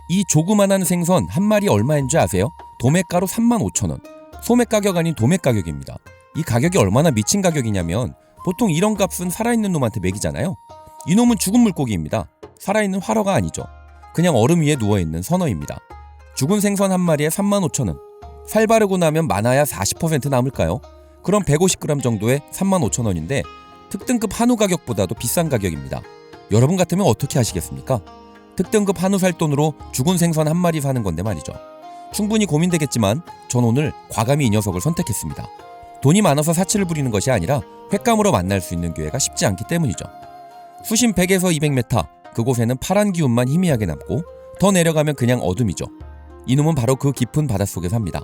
이 조그만한 생선 한 마리 얼마인 줄 아세요? 도매가로 35,000원. 소매 가격 아닌 도매 가격입니다. 이 가격이 얼마나 미친 가격이냐면 보통 이런 값은 살아있는 놈한테 먹이잖아요. 이놈은 죽은 물고기입니다. 살아있는 활어가 아니죠. 그냥 얼음 위에 누워있는 선어입니다. 죽은 생선 한 마리에 35,000원. 살 바르고 나면 많아야 40% 남을까요? 그럼 150g 정도에 35,000원인데 특등급 한우 가격보다도 비싼 가격입니다. 여러분 같으면 어떻게 하시겠습니까? 특등급 한우 살 돈으로 죽은 생선 한 마리 사는 건데 말이죠. 충분히 고민되겠지만 전 오늘 과감히 이 녀석을 선택했습니다. 돈이 많아서 사치를 부리는 것이 아니라 횟감으로 만날 수 있는 기회가 쉽지 않기 때문이죠. 수심 100에서 200m, 그곳에는 파란 기운만 희미하게 남고 더 내려가면 그냥 어둠이죠. 이놈은 바로 그 깊은 바닷속에 삽니다.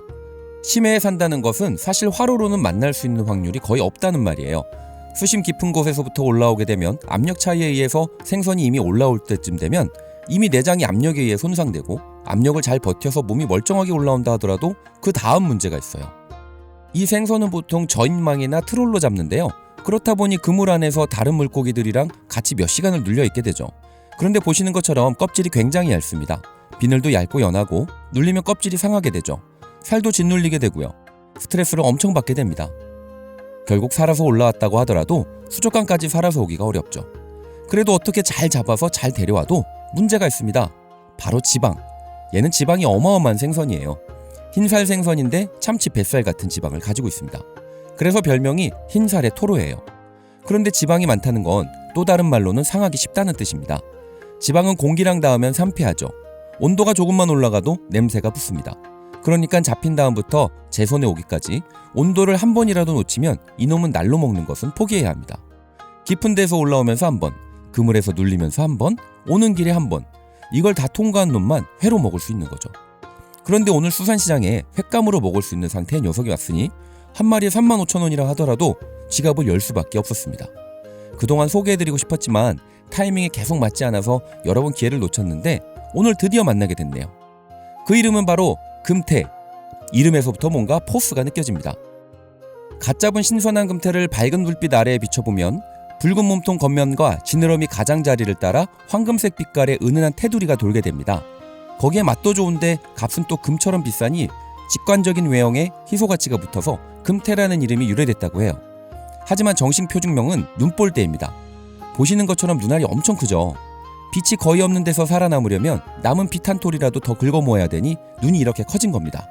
심해에 산다는 것은 사실 화로로는 만날 수 있는 확률이 거의 없다는 말이에요. 수심 깊은 곳에서부터 올라오게 되면 압력 차이에 의해서 생선이 이미 올라올 때쯤 되면 이미 내장이 압력에 의해 손상되고 압력을 잘 버텨서 몸이 멀쩡하게 올라온다 하더라도 그 다음 문제가 있어요. 이 생선은 보통 저인망이나 트롤로 잡는데요. 그렇다 보니 그물 안에서 다른 물고기들이랑 같이 몇 시간을 눌려있게 되죠. 그런데 보시는 것처럼 껍질이 굉장히 얇습니다. 비늘도 얇고 연하고 눌리면 껍질이 상하게 되죠. 살도 짓눌리게 되고요. 스트레스를 엄청 받게 됩니다. 결국 살아서 올라왔다고 하더라도 수족관까지 살아서 오기가 어렵죠. 그래도 어떻게 잘 잡아서 잘 데려와도 문제가 있습니다. 바로 지방. 얘는 지방이 어마어마한 생선이에요. 흰살 생선인데 참치 뱃살 같은 지방을 가지고 있습니다. 그래서 별명이 흰살의 토로예요. 그런데 지방이 많다는 건 또 다른 말로는 상하기 쉽다는 뜻입니다. 지방은 공기랑 닿으면 상폐하죠. 온도가 조금만 올라가도 냄새가 붙습니다. 그러니까 잡힌 다음부터 제 손에 오기까지 온도를 한 번이라도 놓치면 이놈은 날로 먹는 것은 포기해야 합니다. 깊은 데서 올라오면서 한 번, 그물에서 눌리면서 한 번, 오는 길에 한 번, 이걸 다 통과한 놈만 회로 먹을 수 있는 거죠. 그런데 오늘 수산시장에 횟감으로 먹을 수 있는 상태의 녀석이 왔으니 한 마리에 35,000원이라 하더라도 지갑을 열 수밖에 없었습니다. 그동안 소개해드리고 싶었지만 타이밍이 계속 맞지 않아서 여러 번 기회를 놓쳤는데 오늘 드디어 만나게 됐네요. 그 이름은 바로 금태. 이름에서부터 뭔가 포스가 느껴집니다. 갓 잡은 신선한 금태를 밝은 불빛 아래에 비춰보면 붉은 몸통 겉면과 지느러미 가장자리를 따라 황금색 빛깔의 은은한 테두리가 돌게 됩니다. 거기에 맛도 좋은데 값은 또 금처럼 비싸니 직관적인 외형에 희소가치가 붙어서 금태라는 이름이 유래됐다고 해요. 하지만 정식 표준명은 눈볼대입니다. 보시는 것처럼 눈알이 엄청 크죠. 빛이 거의 없는 데서 살아남으려면 남은 빛 한 톨이라도 더 긁어모아야 되니 눈이 이렇게 커진 겁니다.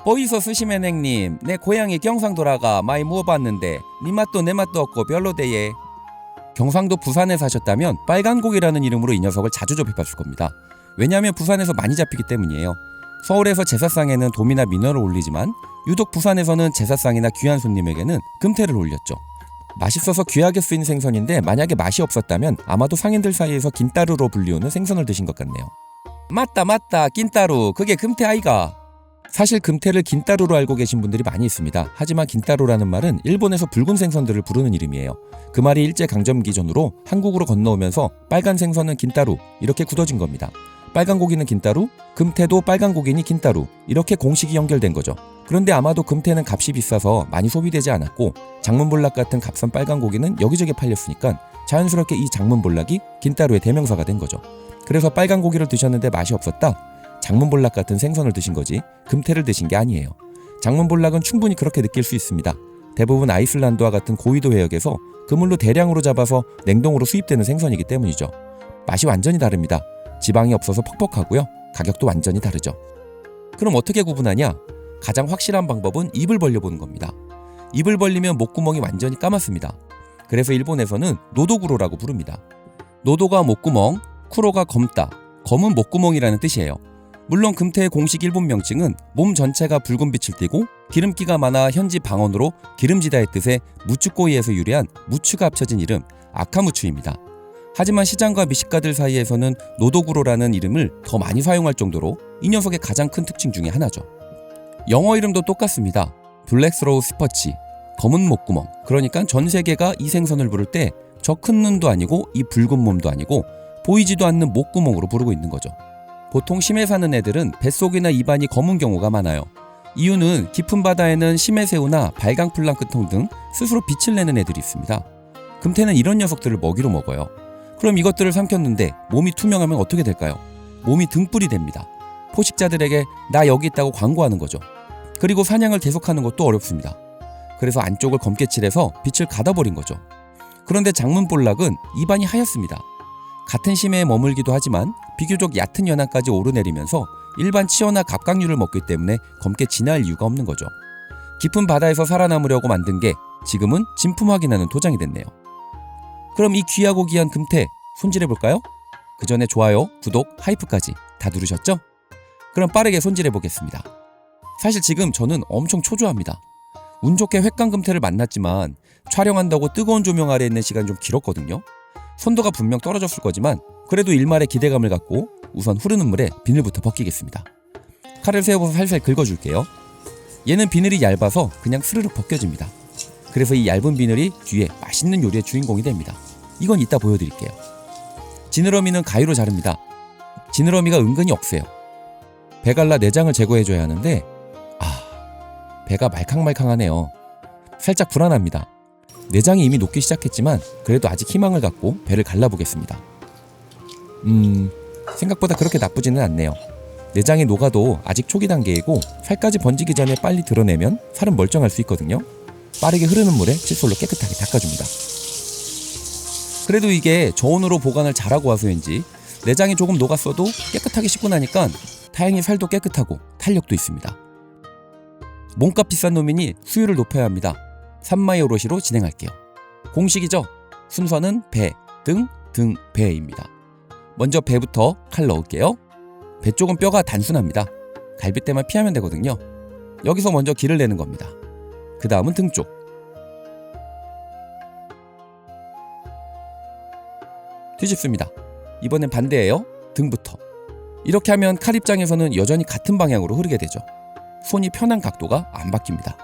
보이소 스시맨행님, 내 고향이 경상도라가 많이 먹어봤는데 니 맛도 내 맛도 없고 별로대예. 경상도 부산에 사셨다면 빨간고기라는 이름으로 이 녀석을 자주 접해봤을 겁니다. 왜냐하면 부산에서 많이 잡히기 때문이에요. 서울에서 제사상에는 도미나 민어를 올리지만 유독 부산에서는 제사상이나 귀한 손님에게는 금태를 올렸죠. 맛있어서 귀하게 쓰인 생선인데 만약에 맛이 없었다면 아마도 상인들 사이에서 긴따루로 불리우는 생선을 드신 것 같네요. 맞다 긴따루, 그게 금태 아이가. 사실 금태를 긴따루로 알고 계신 분들이 많이 있습니다. 하지만 긴따루라는 말은 일본에서 붉은 생선들을 부르는 이름이에요. 그 말이 일제강점기 전후로 한국으로 건너오면서 빨간 생선은 긴따루 이렇게 굳어진 겁니다. 빨간 고기는 긴따루, 금태도 빨간 고기니 긴따루, 이렇게 공식이 연결된 거죠. 그런데 아마도 금태는 값이 비싸서 많이 소비되지 않았고 장문볼락 같은 값싼 빨간 고기는 여기저기 팔렸으니까 자연스럽게 이 장문볼락이 긴따루의 대명사가 된 거죠. 그래서 빨간 고기를 드셨는데 맛이 없었다? 장문볼락 같은 생선을 드신 거지 금태를 드신 게 아니에요. 장문볼락은 충분히 그렇게 느낄 수 있습니다. 대부분 아이슬란드와 같은 고위도 해역에서 그물로 대량으로 잡아서 냉동으로 수입되는 생선이기 때문이죠. 맛이 완전히 다릅니다. 지방이 없어서 퍽퍽하고요. 가격도 완전히 다르죠. 그럼 어떻게 구분하냐? 가장 확실한 방법은 입을 벌려보는 겁니다. 입을 벌리면 목구멍이 완전히 까맣습니다. 그래서 일본에서는 노도구로라고 부릅니다. 노도가 목구멍, 쿠로가 검다, 검은 목구멍이라는 뜻이에요. 물론 금태의 공식 일본 명칭은 몸 전체가 붉은 빛을 띠고 기름기가 많아 현지 방언으로 기름지다의 뜻의 무츠꼬이에서 유래한 무츠가 합쳐진 이름 아카무츠입니다. 하지만 시장과 미식가들 사이에서는 노도구로라는 이름을 더 많이 사용할 정도로 이 녀석의 가장 큰 특징 중에 하나죠. 영어 이름도 똑같습니다. 블랙스로우 스퍼치, 검은 목구멍. 그러니까 전 세계가 이 생선을 부를 때 저 큰 눈도 아니고 이 붉은 몸도 아니고 보이지도 않는 목구멍으로 부르고 있는 거죠. 보통 심해 사는 애들은 뱃속이나 입안이 검은 경우가 많아요. 이유는 깊은 바다에는 심해새우나 발광플랑크톤 등 스스로 빛을 내는 애들이 있습니다. 금태는 이런 녀석들을 먹이로 먹어요. 그럼 이것들을 삼켰는데 몸이 투명하면 어떻게 될까요? 몸이 등불이 됩니다. 포식자들에게 나 여기 있다고 광고하는 거죠. 그리고 사냥을 계속하는 것도 어렵습니다. 그래서 안쪽을 검게 칠해서 빛을 가둬버린 거죠. 그런데 장문볼락은 입안이 하얗습니다. 같은 심해에 머물기도 하지만 비교적 얕은 연안까지 오르내리면서 일반 치어나 갑각류를 먹기 때문에 검게 진화할 이유가 없는 거죠. 깊은 바다에서 살아남으려고 만든 게 지금은 진품 확인하는 도장이 됐네요. 그럼 이 귀하고 귀한 금태 손질해볼까요? 그 전에 좋아요, 구독, 하이프까지 다 누르셨죠? 그럼 빠르게 손질해보겠습니다. 사실 지금 저는 엄청 초조합니다. 운 좋게 횟감금태를 만났지만 촬영한다고 뜨거운 조명 아래 있는 시간이 좀 길었거든요. 선도가 분명 떨어졌을 거지만 그래도 일말의 기대감을 갖고 우선 흐르는 물에 비늘부터 벗기겠습니다. 칼을 세워서 살살 긁어줄게요. 얘는 비늘이 얇아서 그냥 스르륵 벗겨집니다. 그래서 이 얇은 비늘이 뒤에 맛있는 요리의 주인공이 됩니다. 이건 이따 보여드릴게요. 지느러미는 가위로 자릅니다. 지느러미가 은근히 억세요. 배 갈라 내장을 제거해줘야 하는데 배가 말캉말캉하네요. 살짝 불안합니다. 내장이 이미 녹기 시작했지만 그래도 아직 희망을 갖고 배를 갈라보겠습니다. 생각보다 그렇게 나쁘지는 않네요. 내장이 녹아도 아직 초기 단계이고 살까지 번지기 전에 빨리 드러내면 살은 멀쩡할 수 있거든요. 빠르게 흐르는 물에 칫솔로 깨끗하게 닦아줍니다. 그래도 이게 저온으로 보관을 잘하고 와서인지 내장이 조금 녹았어도 깨끗하게 씻고 나니까 다행히 살도 깨끗하고 탄력도 있습니다. 몸값 비싼 놈이니 수율을 높여야 합니다. 산마이 오롯이로 진행할게요. 공식이죠? 순서는 배, 등, 배입니다. 먼저 배부터 칼 넣을게요. 배 쪽은 뼈가 단순합니다. 갈비뼈만 피하면 되거든요. 여기서 먼저 기를 내는 겁니다. 그 다음은 등 쪽. 뒤집습니다. 이번엔 반대예요. 등부터. 이렇게 하면 칼 입장에서는 여전히 같은 방향으로 흐르게 되죠. 손이 편한 각도가 안 바뀝니다.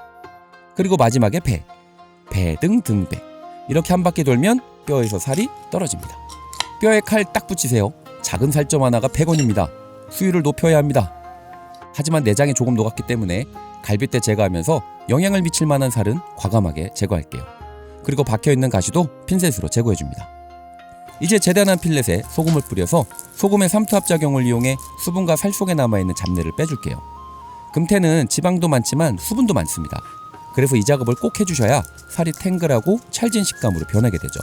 그리고 마지막에 배, 등, 배. 이렇게 한 바퀴 돌면 뼈에서 살이 떨어집니다. 뼈에 칼 딱 붙이세요. 작은 살점 하나가 100원입니다. 수율을 높여야 합니다. 하지만 내장이 조금 녹았기 때문에 갈비뼈 제거하면서 영향을 미칠 만한 살은 과감하게 제거할게요. 그리고 박혀있는 가시도 핀셋으로 제거해줍니다. 이제 재단한 필렛에 소금을 뿌려서 소금의 삼투압작용을 이용해 수분과 살 속에 남아있는 잡내를 빼줄게요. 금태는 지방도 많지만 수분도 많습니다. 그래서 이 작업을 꼭 해주셔야 살이 탱글하고 찰진 식감으로 변하게 되죠.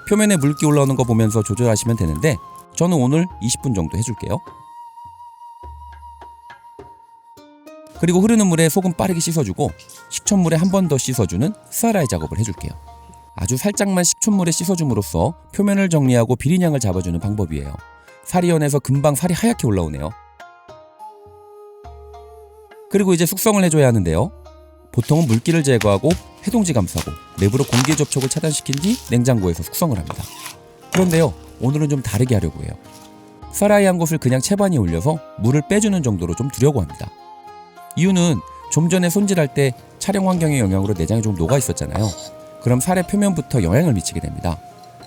표면에 물기 올라오는 거 보면서 조절하시면 되는데 저는 오늘 20분 정도 해줄게요. 그리고 흐르는 물에 소금 빠르게 씻어주고 식초물에 한 번 더 씻어주는 스아라이 작업을 해줄게요. 아주 살짝만 식초물에 씻어줌으로써 표면을 정리하고 비린향을 잡아주는 방법이에요. 살이 연해서 금방 살이 하얗게 올라오네요. 그리고 이제 숙성을 해줘야 하는데요. 보통은 물기를 제거하고 해동지 감싸고 내부로 공기 접촉을 차단시킨 뒤 냉장고에서 숙성을 합니다. 그런데요, 오늘은 좀 다르게 하려고 해요. 스아라이 한 곳을 그냥 채반에 올려서 물을 빼주는 정도로 좀 두려고 합니다. 이유는 좀 전에 손질할 때 촬영 환경의 영향으로 내장이 좀 녹아 있었잖아요. 그럼 살의 표면부터 영향을 미치게 됩니다.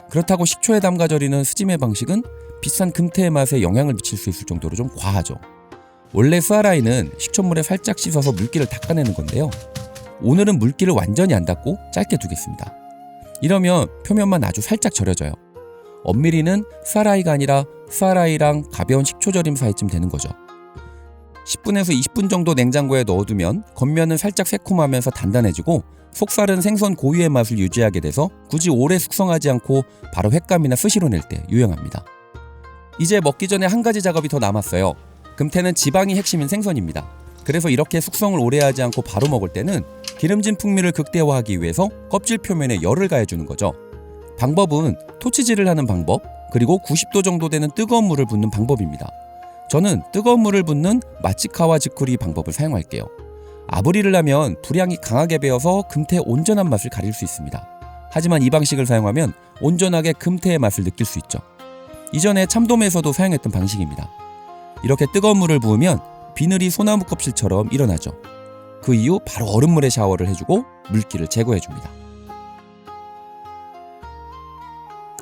그렇다고 식초에 담가 절이는 스지메 방식은 비싼 금태의 맛에 영향을 미칠 수 있을 정도로 좀 과하죠. 원래 스아라이는 식초물에 살짝 씻어서 물기를 닦아내는 건데요. 오늘은 물기를 완전히 안 닦고 짧게 두겠습니다. 이러면 표면만 아주 살짝 절여져요. 엄밀히는 스아라이가 아니라 스아라이랑 가벼운 식초 절임 사이쯤 되는 거죠. 10분에서 20분 정도 냉장고에 넣어두면 겉면은 살짝 새콤하면서 단단해지고 속살은 생선 고유의 맛을 유지하게 돼서 굳이 오래 숙성하지 않고 바로 횟감이나 스시로 낼 때 유용합니다. 이제 먹기 전에 한 가지 작업이 더 남았어요. 금태는 지방이 핵심인 생선입니다. 그래서 이렇게 숙성을 오래 하지 않고 바로 먹을 때는 기름진 풍미를 극대화하기 위해서 껍질 표면에 열을 가해주는 거죠. 방법은 토치질을 하는 방법, 그리고 90도 정도 되는 뜨거운 물을 붓는 방법입니다. 저는 뜨거운 물을 붓는 마치카와 지쿠리 방법을 사용할게요. 아브리를 하면 불향이 강하게 배어서 금태의 온전한 맛을 가릴 수 있습니다. 하지만 이 방식을 사용하면 온전하게 금태의 맛을 느낄 수 있죠. 이전에 참돔에서도 사용했던 방식입니다. 이렇게 뜨거운 물을 부으면 비늘이 소나무 껍질처럼 일어나죠. 그 이후 바로 얼음물에 샤워를 해주고 물기를 제거해줍니다.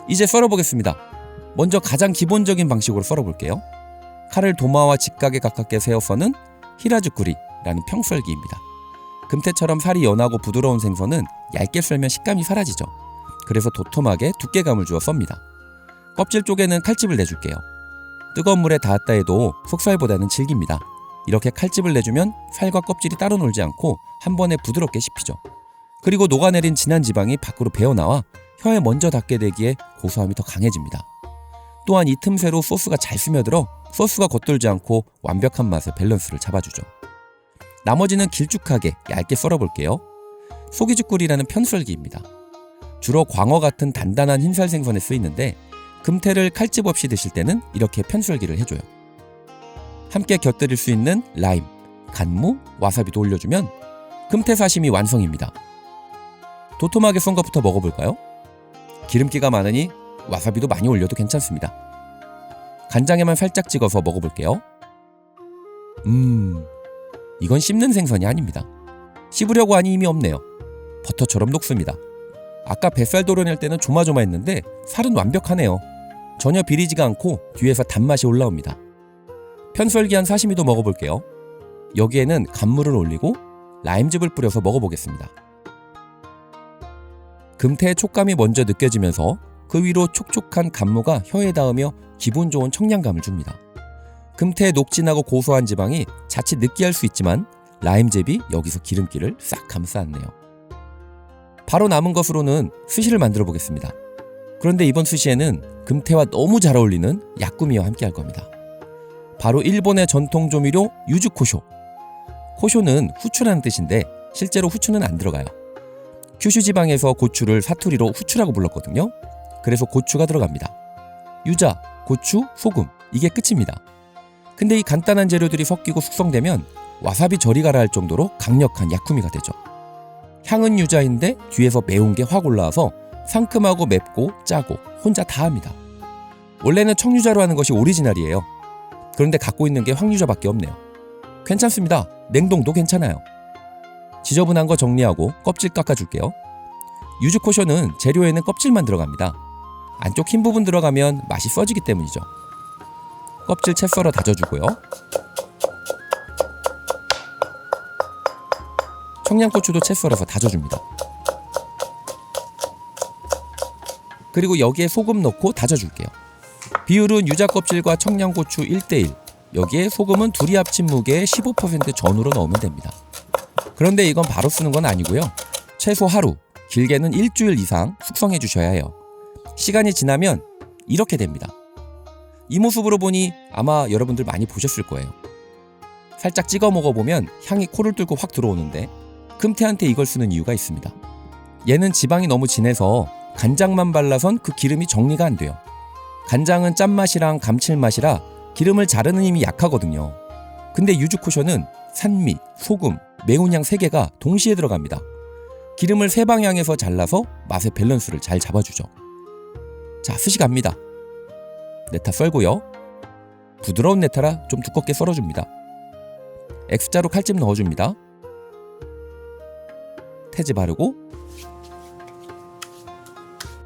이제 썰어보겠습니다. 먼저 가장 기본적인 방식으로 썰어볼게요. 칼을 도마와 직각에 가깝게 세워 써는 히라즈쿠리라는 평썰기입니다. 금태처럼 살이 연하고 부드러운 생선은 얇게 썰면 식감이 사라지죠. 그래서 도톰하게 두께감을 주어 썹니다. 껍질 쪽에는 칼집을 내줄게요. 뜨거운 물에 닿았다 해도 속살보다는 질깁니다. 이렇게 칼집을 내주면 살과 껍질이 따로 놀지 않고 한 번에 부드럽게 씹히죠. 그리고 녹아내린 진한 지방이 밖으로 배어나와 혀에 먼저 닿게 되기에 고소함이 더 강해집니다. 또한 이 틈새로 소스가 잘 스며들어 소스가 겉돌지 않고 완벽한 맛의 밸런스를 잡아주죠. 나머지는 길쭉하게 얇게 썰어볼게요. 소기죽굴이라는 편썰기입니다. 주로 광어 같은 단단한 흰살 생선에 쓰이는데 금태를 칼집 없이 드실 때는 이렇게 편썰기를 해줘요. 함께 곁들일 수 있는 라임, 간무, 와사비도 올려주면 금태 사시미 완성입니다. 도톰하게 썬 것부터 먹어볼까요? 기름기가 많으니 와사비도 많이 올려도 괜찮습니다. 간장에만 살짝 찍어서 먹어볼게요. 이건 씹는 생선이 아닙니다. 씹으려고 하니 힘이 없네요. 버터처럼 녹습니다. 아까 뱃살 도려낼 때는 조마조마했는데 살은 완벽하네요. 전혀 비리지가 않고 뒤에서 단맛이 올라옵니다. 편썰기한 사시미도 먹어볼게요. 여기에는 간물을 올리고 라임즙을 뿌려서 먹어보겠습니다. 금태의 촉감이 먼저 느껴지면서 그 위로 촉촉한 간무가 혀에 닿으며 기분 좋은 청량감을 줍니다. 금태의 녹진하고 고소한 지방이 자칫 느끼할 수 있지만 라임즙이 여기서 기름기를 싹 감싸네요. 바로 남은 것으로는 스시를 만들어 보겠습니다. 그런데 이번 스시에는 금태와 너무 잘 어울리는 야꾸미와 함께 할 겁니다. 바로 일본의 전통 조미료 유즈코쇼. 코쇼는 후추라는 뜻인데 실제로 후추는 안 들어가요. 큐슈 지방에서 고추를 사투리로 후추라고 불렀거든요. 그래서 고추가 들어갑니다. 유자, 고추, 소금, 이게 끝입니다. 근데 이 간단한 재료들이 섞이고 숙성되면 와사비 저리가라 할 정도로 강력한 야쿠미가 되죠. 향은 유자인데 뒤에서 매운 게 확 올라와서 상큼하고 맵고 짜고 혼자 다 합니다. 원래는 청유자로 하는 것이 오리지널이에요. 그런데 갖고 있는 게 황유자밖에 없네요. 괜찮습니다. 냉동도 괜찮아요. 지저분한 거 정리하고 껍질 깎아줄게요. 유즈코쇼는 재료에는 껍질만 들어갑니다. 안쪽 흰 부분 들어가면 맛이 써지기 때문이죠. 껍질 채 썰어 다져주고요. 청양고추도 채 썰어서 다져줍니다. 그리고 여기에 소금 넣고 다져줄게요. 비율은 유자 껍질과 청양고추 1:1. 여기에 소금은 둘이 합친 무게의 15% 전후로 넣으면 됩니다. 그런데 이건 바로 쓰는 건 아니고요. 최소 하루, 길게는 일주일 이상 숙성해 주셔야 해요. 시간이 지나면 이렇게 됩니다. 이 모습으로 보니 아마 여러분들 많이 보셨을 거예요. 살짝 찍어 먹어보면 향이 코를 뚫고 확 들어오는데 금태한테 이걸 쓰는 이유가 있습니다. 얘는 지방이 너무 진해서 간장만 발라선 그 기름이 정리가 안 돼요. 간장은 짠맛이랑 감칠맛이라 기름을 자르는 힘이 약하거든요. 근데 유즈코쇼는 산미, 소금, 매운 향 3개가 동시에 들어갑니다. 기름을 3방향에서 잘라서 맛의 밸런스를 잘 잡아주죠. 자, 스시 갑니다. 네타 썰고요. 부드러운 네타라 좀 두껍게 썰어줍니다. X자로 칼집 넣어줍니다. 태지 바르고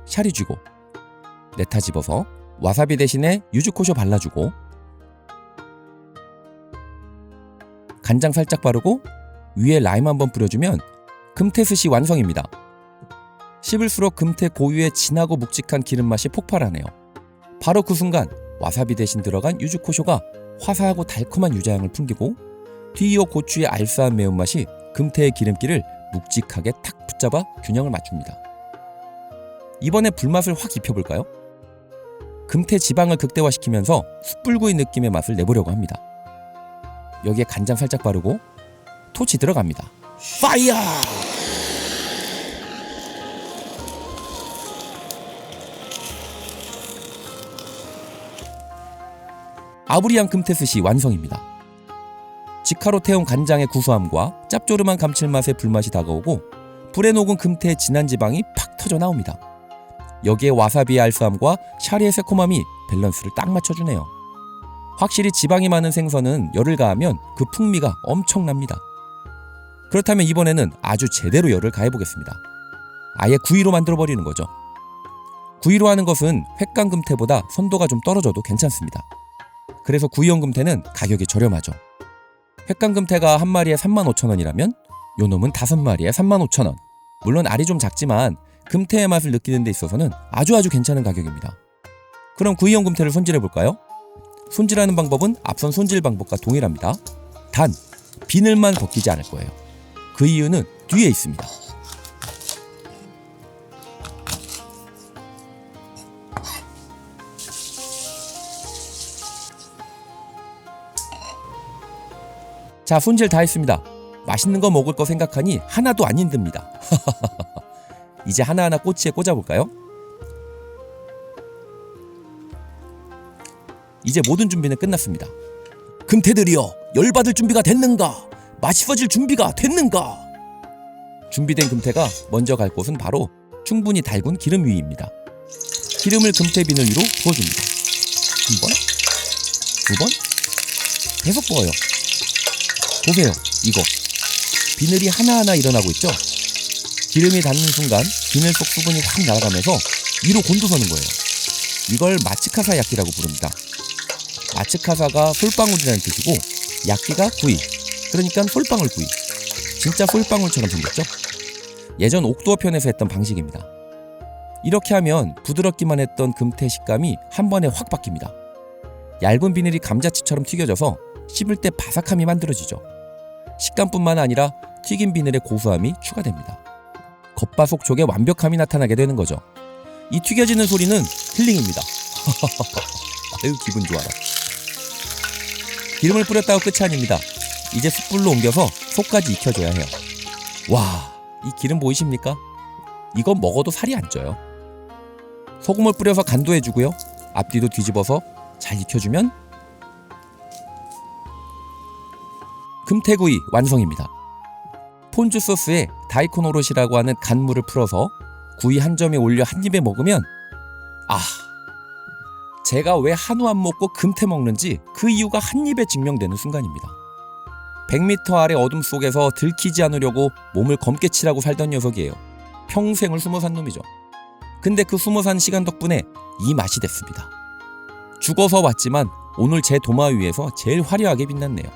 샤리 쥐고 네타 집어서 와사비 대신에 유즈코쇼 발라주고 간장 살짝 바르고 위에 라임 한번 뿌려주면 금태 스시 완성입니다. 씹을수록 금태 고유의 진하고 묵직한 기름맛이 폭발하네요. 바로 그 순간 와사비 대신 들어간 유즈코쇼가 화사하고 달콤한 유자향을 풍기고 뒤이어 고추의 알싸한 매운맛이 금태의 기름기를 묵직하게 탁 붙잡아 균형을 맞춥니다. 이번에 불맛을 확 입혀볼까요? 금태 지방을 극대화시키면서 숯불구이 느낌의 맛을 내보려고 합니다. 여기에 간장 살짝 바르고 토치 들어갑니다. 파이어! 아브리안 금태스시 완성입니다. 직화로 태운 간장의 구수함과 짭조름한 감칠맛의 불맛이 다가오고 불에 녹은 금태의 진한 지방이 팍 터져 나옵니다. 여기에 와사비의 알싸함과 샤리의 새콤함이 밸런스를 딱 맞춰주네요. 확실히 지방이 많은 생선은 열을 가하면 그 풍미가 엄청납니다. 그렇다면 이번에는 아주 제대로 열을 가해보겠습니다. 아예 구이로 만들어버리는 거죠. 구이로 하는 것은 횟감 금태보다 선도가 좀 떨어져도 괜찮습니다. 그래서 구이용 금태는 가격이 저렴하죠. 횟감 금태가 한 마리에 35,000원이라면 요 놈은 5마리에 35,000원. 물론 알이 좀 작지만 금태의 맛을 느끼는 데 있어서는 아주 괜찮은 가격입니다. 그럼 구이용 금태를 손질해볼까요? 손질하는 방법은 앞선 손질 방법과 동일합니다. 단 비늘만 벗기지 않을 거예요. 그 이유는 뒤에 있습니다. 자, 손질 다 했습니다. 맛있는 거 먹을 거 생각하니 하나도 안 힘듭니다. 이제 하나하나 꼬치에 꽂아볼까요? 이제 모든 준비는 끝났습니다. 금태들이여, 열받을 준비가 됐는가? 맛있어질 준비가 됐는가? 준비된 금태가 먼저 갈 곳은 바로 충분히 달군 기름 위입니다. 기름을 금태 비늘 위로 부어줍니다. 한 번, 두 번, 계속 부어요. 보세요, 이거 비늘이 하나하나 일어나고 있죠? 기름이 닿는 순간 비늘 속 수분이 확 날아가면서 위로 곤두서는 거예요. 이걸 마츠카사 야끼라고 부릅니다. 마츠카사가 솔방울이라는 뜻이고 야끼가 구이, 그러니까 솔방울 구이. 진짜 솔방울처럼 생겼죠? 예전 옥두어 편에서 했던 방식입니다. 이렇게 하면 부드럽기만 했던 금태 식감이 한 번에 확 바뀝니다. 얇은 비늘이 감자칩처럼 튀겨져서 씹을 때 바삭함이 만들어지죠. 식감뿐만 아니라 튀긴 비늘의 고소함이 추가됩니다. 겉바속촉의 완벽함이 나타나게 되는 거죠. 이 튀겨지는 소리는 힐링입니다. 아유, 기분 좋아라. 기름을 뿌렸다고 끝이 아닙니다. 이제 숯불로 옮겨서 속까지 익혀줘야 해요. 와, 이 기름 보이십니까? 이거 먹어도 살이 안 쪄요. 소금을 뿌려서 간도해주고요. 앞뒤도 뒤집어서 잘 익혀주면 금태구이 완성입니다. 폰주 소스에 다이콘 오롯이라고 하는 간물을 풀어서 구이 한 점에 올려 한 입에 먹으면 제가 왜 한우 안 먹고 금태 먹는지 그 이유가 한 입에 증명되는 순간입니다. 100m 아래 어둠 속에서 들키지 않으려고 몸을 검게 칠하고 살던 녀석이에요. 평생을 숨어 산 놈이죠. 근데 그 숨어 산 시간 덕분에 이 맛이 됐습니다. 죽어서 왔지만 오늘 제 도마 위에서 제일 화려하게 빛났네요.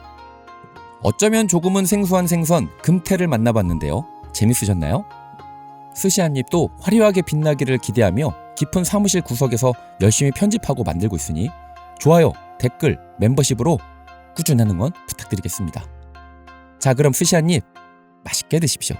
어쩌면 조금은 생소한 생선 금태를 만나봤는데요. 재밌으셨나요? 스시 한 입도 화려하게 빛나기를 기대하며 깊은 사무실 구석에서 열심히 편집하고 만들고 있으니 좋아요, 댓글, 멤버십으로 꾸준한 응원 부탁드리겠습니다. 자, 그럼 스시 한 입 맛있게 드십시오.